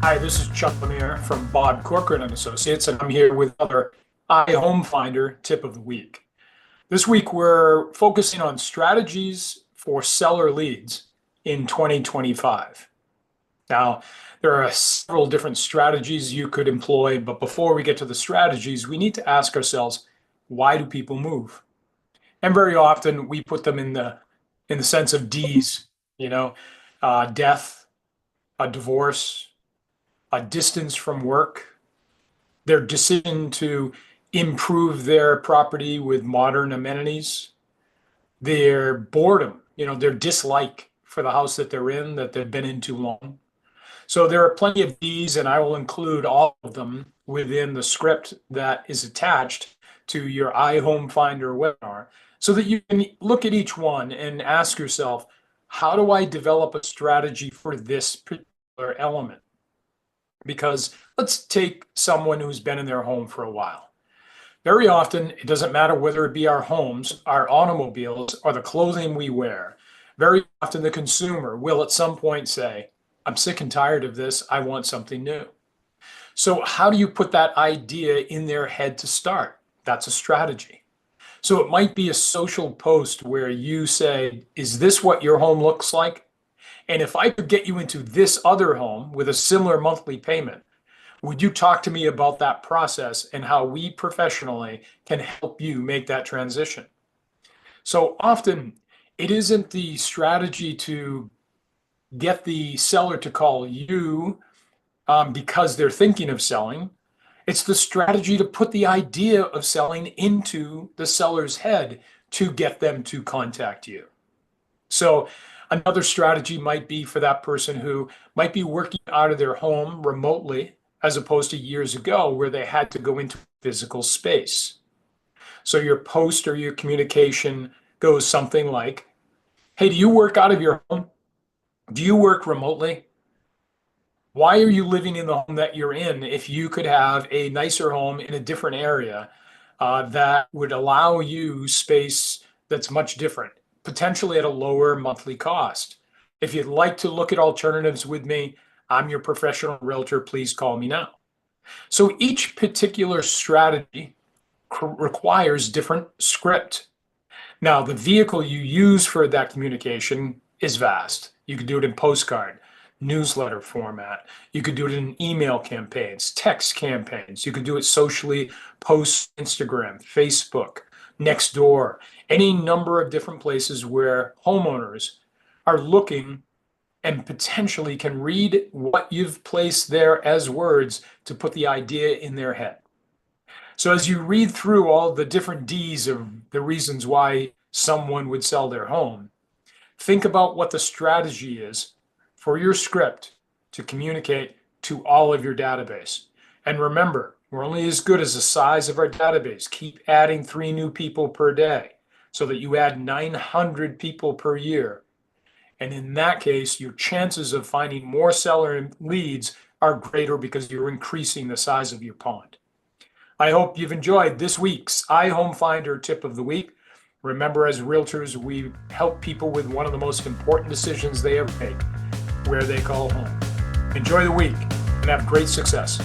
Hi, this is Chuck Lemire from Bob Corcoran and Associates, and I'm here with another iHome Finder tip of the week. This week, we're focusing on strategies for seller leads in 2025. Now, there are several different strategies you could employ, but before we get to the strategies, we need to ask ourselves, why do people move? And very often we put them in the sense of D's, death, a divorce, a distance from work, their decision to improve their property with modern amenities, their boredom, their dislike for the house that they're in, that they've been in too long. So there are plenty of these, and I will include all of them within the script that is attached to your iHome Finder webinar so that you can look at each one and ask yourself, how do I develop a strategy for this particular element? Because let's take someone who's been in their home for a while. Very often, it doesn't matter whether it be our homes, our automobiles, or the clothing we wear. Very often, the consumer will at some point say, I'm sick and tired of this. I want something new. So, how do you put that idea in their head to start? That's a strategy. So, it might be a social post where you say, is this what your home looks like? And if I could get you into this other home with a similar monthly payment, would you talk to me about that process and how we professionally can help you make that transition? So often, it isn't the strategy to get the seller to call you because they're thinking of selling. It's the strategy to put the idea of selling into the seller's head to get them to contact you. So another strategy might be for that person who might be working out of their home remotely, as opposed to years ago where they had to go into physical space. So your post or your communication goes something like, hey, do you work out of your home? Do you work remotely? Why are you living in the home that you're in if you could have a nicer home in a different area that would allow you space that's much different, potentially at a lower monthly cost? If you'd like to look at alternatives with me, I'm your professional realtor. Please call me now. So each particular strategy requires different script. Now, the vehicle you use for that communication is vast. You could do it in postcard, newsletter format. You could do it in email campaigns, text campaigns. You could do it socially, post Instagram, Facebook, Nextdoor, any number of different places where homeowners are looking and potentially can read what you've placed there as words to put the idea in their head. So as you read through all the different D's of the reasons why someone would sell their home, think about what the strategy is for your script to communicate to all of your database. And remember, we're only as good as the size of our database. Keep adding 3 new people per day so that you add 900 people per year. And in that case, your chances of finding more seller leads are greater because you're increasing the size of your pond. I hope you've enjoyed this week's iHome Finder tip of the week. Remember, as realtors, we help people with one of the most important decisions they ever make, where they call home. Enjoy the week and have great success.